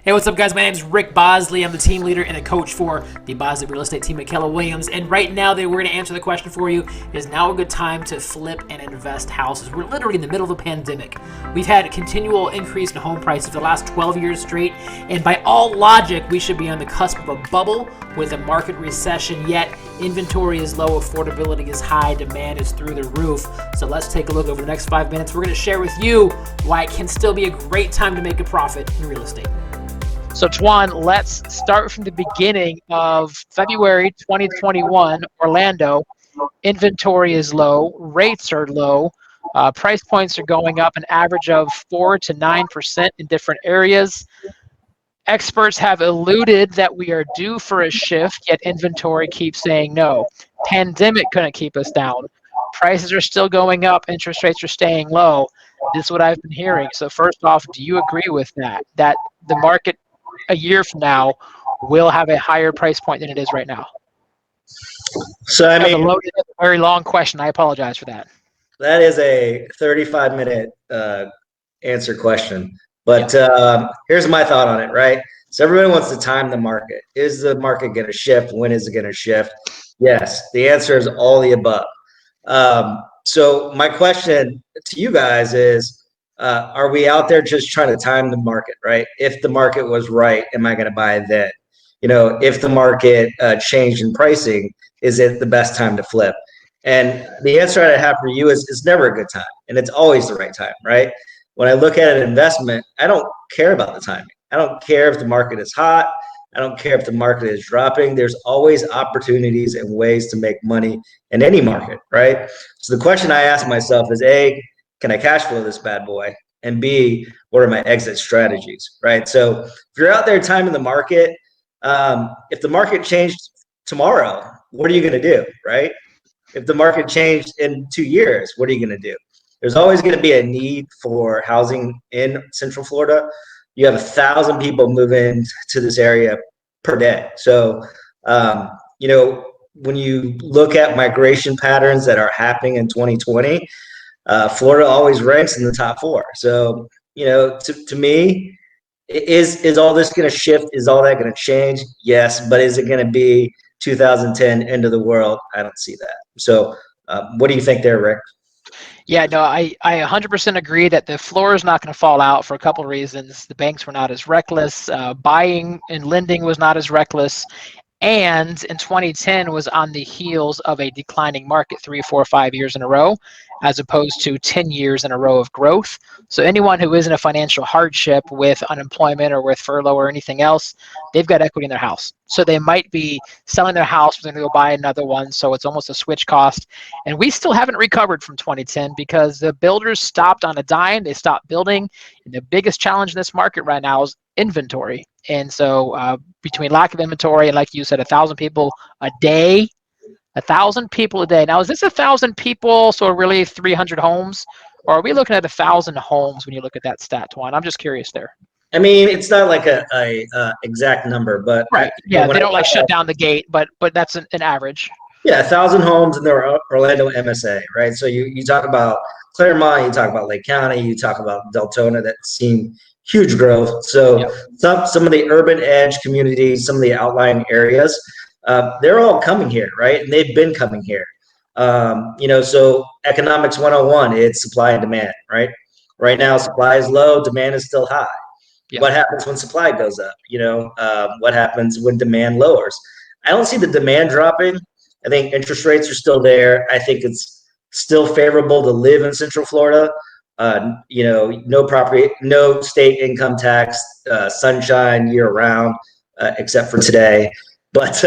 Hey, what's up, guys? My name is Rick Bosley. I'm the team leader and a coach for the Bosley Real Estate team at Keller Williams. And right now, we're going to answer the question for you. Is now a good time to flip and invest houses? We're literally in the middle of a pandemic. We've had a continual increase in home prices for the last 12 years straight. And by all logic, we should be on the cusp of a bubble with a market recession. Yet, inventory is low, affordability is high, demand is through the roof. So let's take a look over the next 5 minutes. We're going to share with you why it can still be a great time to make a profit in real estate. So Tuan, let's start from the beginning of February 2021, Orlando. Inventory is low, rates are low, price points are going up an average of 4 to 9% in different areas. Experts have alluded that we are due for a shift, yet inventory keeps saying no. Pandemic couldn't keep us down. Prices are still going up, interest rates are staying low. This is what I've been hearing. So first off, do you agree with that the market a year from now will have a higher price point than it is right now? So That was a loaded, very long question. I apologize for that. that is a 35-minute answer question. But here's my thought on it, right? So everybody wants to time the market. Is the market going to shift? When is it going to shift? Yes, the answer is all the above. So my question to you guys is, are we out there just trying to time the market, right? If the market was right, am I going to buy then? You know, if the market changed in pricing, is it the best time to flip? And the answer I have for you is it's never a good time, and it's always the right time, right? When I look at an investment, I don't care about the timing. I don't care if the market is hot. I don't care if the market is dropping. There's always opportunities and ways to make money in any market, right? So the question I ask myself is, A, can I cash flow this bad boy? And B, what are my exit strategies, right? So if you're out there timing the market, if the market changed tomorrow, what are you going to do, right? If the market changed in 2 years, what are you going to do? There's always going to be a need for housing in Central Florida. You have 1,000 people moving to this area per day. So, you know, when you look at migration patterns that are happening in 2020, Florida always ranks in the top 4. So, you know, to me, is all this going to shift? Is all that going to change? Yes, but is it going to be 2010 end of the world? I don't see that. So, what do you think there, Rick? Yeah, no, I 100% agree that the floor is not going to fall out for a couple of reasons. The banks were not as reckless. Buying and lending was not as reckless. And in 2010 was on the heels of a declining market 3, 4, 5 years in a row, as opposed to 10 years in a row of growth. So anyone who is in a financial hardship with unemployment or with furlough or anything else, they've got equity in their house. So they might be selling their house, but they're going to go buy another one. So it's almost a switch cost. And we still haven't recovered from 2010 because the builders stopped on a dime. They stopped building. And the biggest challenge in this market right now is inventory. And so between lack of inventory and, like you said, 1,000 people a day, 1,000 people a day. Now, is this 1,000 people, so really 300 homes? Or are we looking at 1,000 homes when you look at that stat, Tuan? I'm just curious there. I mean, it's not like a exact number, but right. Yeah, they don't like shut down the gate, but that's an average. Yeah, 1,000 homes in the Orlando MSA, right? So you talk about Claremont, you talk about Lake County, you talk about Deltona that's seen huge growth. So some of the urban edge communities, some of the outlying areas, they're all coming here, right? And they've been coming here. You know, so economics 101, it's supply and demand, right? Right now, supply is low, demand is still high. Yep. What happens when supply goes up? You know, what happens when demand lowers? I don't see the demand dropping. I think interest rates are still there. I think it's still favorable to live in Central Florida. You know, no property, no state income tax, sunshine year round, except for today. But,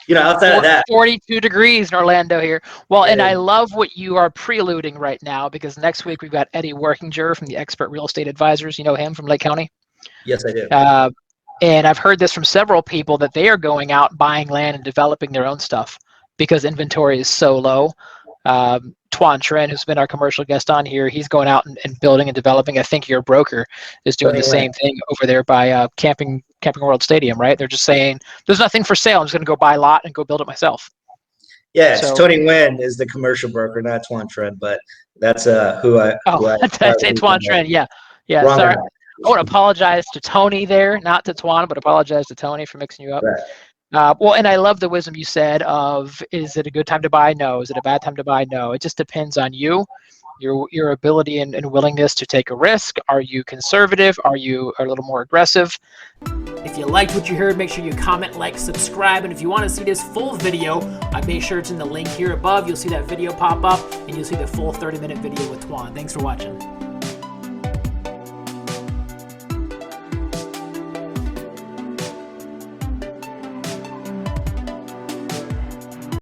you know, outside of that. 42 degrees in Orlando here. Well, and I love what you are preluding right now, because next week we've got Eddie Workinger from the Expert Real Estate Advisors. You know him from Lake County? Yes, I do. And I've heard this from several people that they are going out buying land and developing their own stuff because inventory is so low. Tuan Trinh, who's been our commercial guest on here, he's going out and building and developing. I think your broker is doing the same thing over there by Camping World Stadium, right? They're just saying, there's nothing for sale. I'm just going to go buy a lot and go build it myself. Yeah, so, Tony Nguyen is the commercial broker, not Tuan Trinh, but that's who I. That's Tuan Trinh, yeah. Yeah, Wrong sorry. guy. I want to apologize to Tony there, not to Tuan, but apologize to Tony for mixing you up. Right. Well, and I love the wisdom you said of, is it a good time to buy? No. Is it a bad time to buy? No. It just depends on you, your ability and willingness to take a risk. Are you conservative? Are you a little more aggressive? If you liked what you heard, make sure you comment, like, subscribe, and if you want to see this full video, I make sure it's in the link here above. You'll see that video pop up, and you'll see the full 30-minute video with Tuan. Thanks for watching.